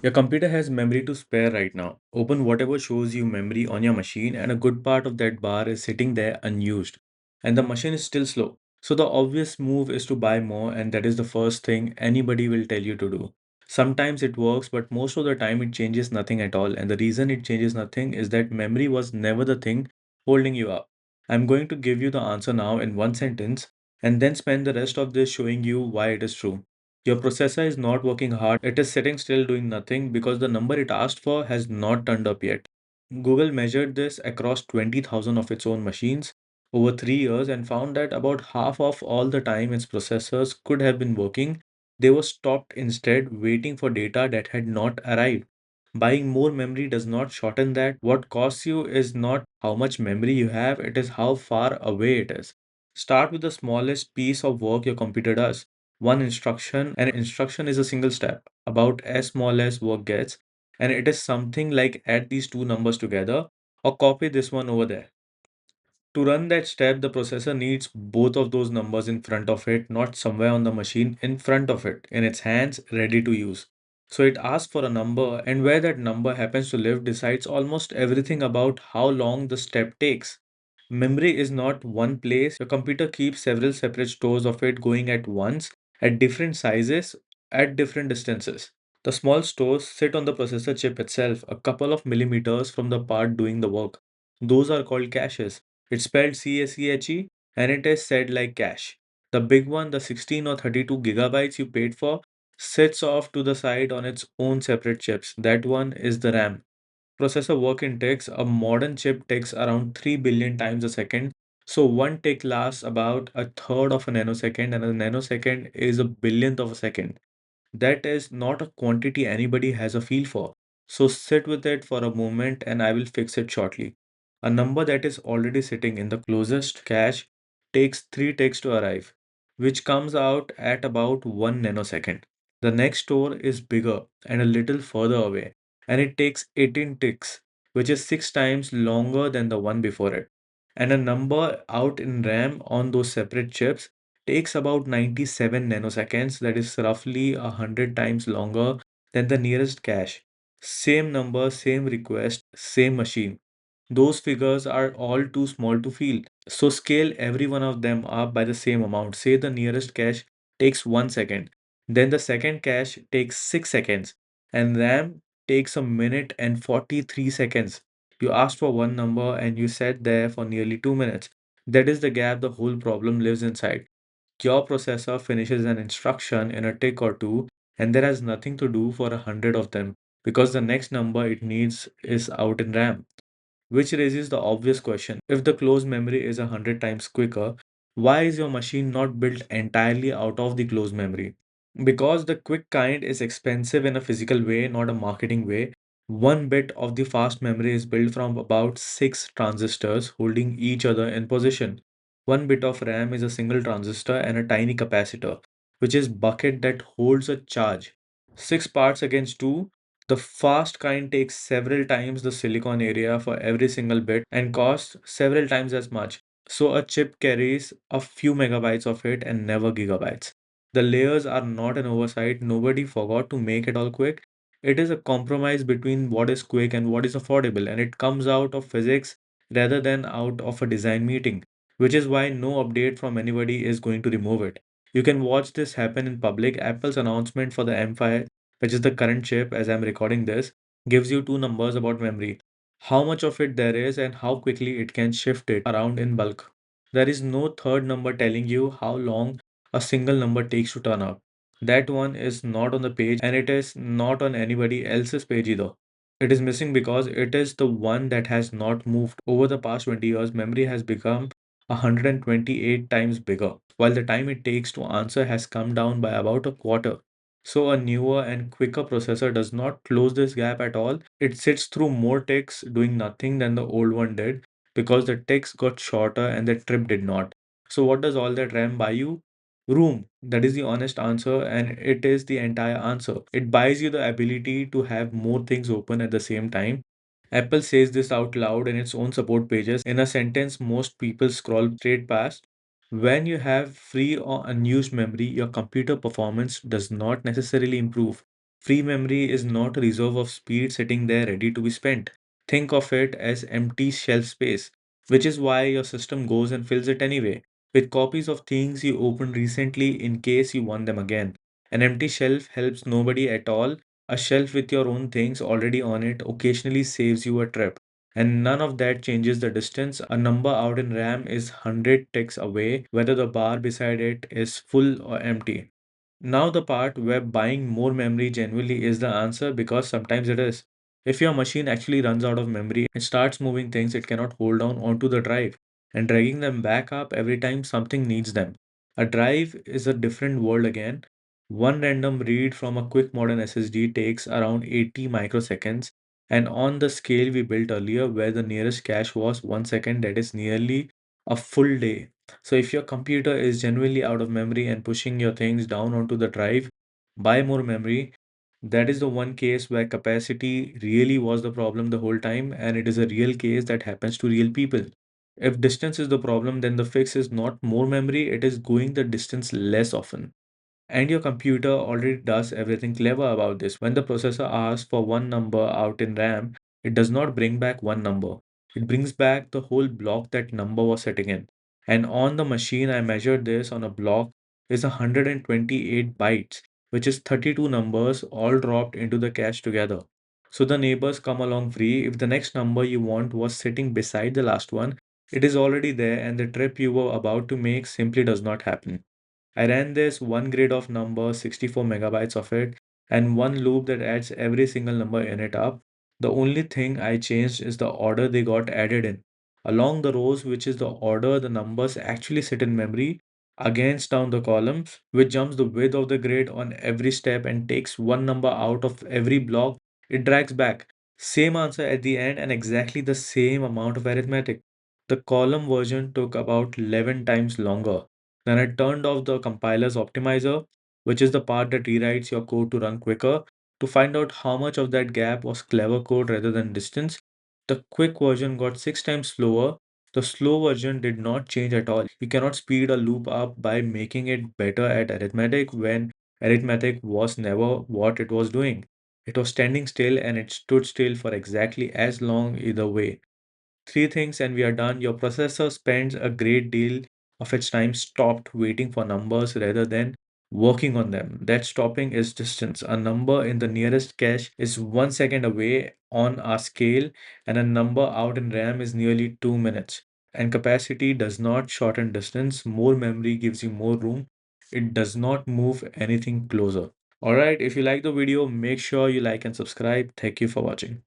Your computer has memory to spare right now. Open whatever shows you memory on your machine, and a good part of that bar is sitting there unused. And the machine is still slow. So, the obvious move is to buy more, and that is the first thing anybody will tell you to do. Sometimes it works, but most of the time it changes nothing at all. And the reason it changes nothing is that memory was never the thing holding you up. I'm going to give you the answer now in one sentence, and then spend the rest of this showing you why it is true. Your processor is not working hard, it is sitting still doing nothing because the number it asked for has not turned up yet. Google measured this across 20,000 of its own machines over 3 years and found that about half of all the time its processors could have been working, they were stopped instead waiting for data that had not arrived. Buying more memory does not shorten that. What costs you is not how much memory you have, it is how far away it is. Start with the smallest piece of work your computer does. One instruction, and instruction is a single step, about as small as work gets, and it is something like add these two numbers together or copy this one over there. To run that step, the processor needs both of those numbers in front of it, not somewhere on the machine, in front of it, in its hands, ready to use. So it asks for a number, and where that number happens to live decides almost everything about how long the step takes. Memory is not one place. Your computer keeps several separate stores of it going at once, at different sizes, at different distances. The small stores sit on the processor chip itself, a couple of millimeters from the part doing the work. Those are called caches. It's spelled CACHE and it is said like cache. The big one, the 16 or 32 gigabytes you paid for, sits off to the side on its own separate chips. That one is the RAM. Processor work in ticks. A modern chip takes around 3 billion times a second. So one tick lasts about a third of a nanosecond, and a nanosecond is a billionth of a second. That is not a quantity anybody has a feel for. So sit with it for a moment and I will fix it shortly. A number that is already sitting in the closest cache takes 3 ticks to arrive, which comes out at about 1 nanosecond. The next store is bigger and a little further away, and it takes 18 ticks, which is 6 times longer than the one before it. And a number out in RAM on those separate chips takes about 97 nanoseconds, that is roughly 100 times longer than the nearest cache. Same number, same request, same machine. Those figures are all too small to feel. So scale every one of them up by the same amount. Say the nearest cache takes 1 second, then the second cache takes 6 seconds, and RAM takes a minute and 43 seconds. You asked for one number and you sat there for nearly 2 minutes. That is the gap the whole problem lives inside. Your processor finishes an instruction in a tick or two, and there has nothing to do for 100 of them because the next number it needs is out in RAM. Which raises the obvious question, if the closed memory is 100 times quicker, why is your machine not built entirely out of the closed memory? Because the quick kind is expensive in a physical way, not a marketing way. One bit of the fast memory is built from about 6 transistors holding each other in position. One bit of RAM is a single transistor and a tiny capacitor, which is bucket that holds a charge. 6 parts against 2. The fast kind takes several times the silicon area for every single bit and costs several times as much. So a chip carries a few megabytes of it and never gigabytes. The layers are not an oversight. Nobody forgot to make it all quick. It is a compromise between what is quick and what is affordable, and it comes out of physics rather than out of a design meeting, which is why no update from anybody is going to remove it. You can watch this happen in public. Apple's announcement for the M5, which is the current chip as I'm recording this, gives you two numbers about memory, how much of it there is, and how quickly it can shift it around in bulk. There is no third number telling you how long a single number takes to turn up. That one is not on the page and it is not on anybody else's page either. It is missing because it is the one that has not moved. Over the past 20 years, memory has become 128 times bigger, while the time it takes to answer has come down by about a quarter. So, a newer and quicker processor does not close this gap at all. It sits through more ticks doing nothing than the old one did because the ticks got shorter and the trip did not. So, what does all that RAM buy you? Room. That is the honest answer, and it is the entire answer. It buys you the ability to have more things open at the same time. Apple says this out loud in its own support pages in a sentence most people scroll straight past. When you have free or unused memory, your computer performance does not necessarily improve. Free memory is not a reserve of speed sitting there ready to be spent. Think of it as empty shelf space, which is why your system goes and fills it anyway, with copies of things you opened recently in case you want them again. An empty shelf helps nobody at all. A shelf with your own things already on it occasionally saves you a trip. And none of that changes the distance. A number out in RAM is 100 ticks away, whether the bar beside it is full or empty. Now, the part where buying more memory genuinely is the answer, because sometimes it is. If your machine actually runs out of memory and starts moving things it cannot hold down onto the drive and dragging them back up every time something needs them. A drive is a different world again. One random read from a quick modern SSD takes around 80 microseconds, and on the scale we built earlier, where the nearest cache was 1 second, that is nearly a full day. So if your computer is genuinely out of memory and pushing your things down onto the drive, buy more memory. That is the one case where capacity really was the problem the whole time, and it is a real case that happens to real people. If distance is the problem, then the fix is not more memory, it is going the distance less often. And your computer already does everything clever about this. When the processor asks for one number out in RAM, it does not bring back one number. It brings back the whole block that number was sitting in. And on the machine I measured this on, a block is 128 bytes, which is 32 numbers all dropped into the cache together. So the neighbors come along free. If the next number you want was sitting beside the last one, it is already there, and the trip you were about to make simply does not happen. I ran this one grid of number, 64 megabytes of it, and one loop that adds every single number in it up. The only thing I changed is the order they got added in. Along the rows, which is the order the numbers actually sit in memory, against down the columns, which jumps the width of the grid on every step and takes one number out of every block it drags back. Same answer at the end and exactly the same amount of arithmetic. The column version took about 11 times longer. Then I turned off the compiler's optimizer, which is the part that rewrites your code to run quicker, to find out how much of that gap was clever code rather than distance. The quick version got 6 times slower. The slow version did not change at all. You cannot speed a loop up by making it better at arithmetic when arithmetic was never what it was doing. It was standing still, and it stood still for exactly as long either way. Three things and we are done. Your processor spends a great deal of its time stopped waiting for numbers rather than working on them. That stopping is distance. A number in the nearest cache is 1 second away on our scale, and a number out in RAM is nearly 2 minutes. And capacity does not shorten distance. More memory gives you more room. It does not move anything closer. Alright, if you like the video, make sure you like and subscribe. Thank you for watching.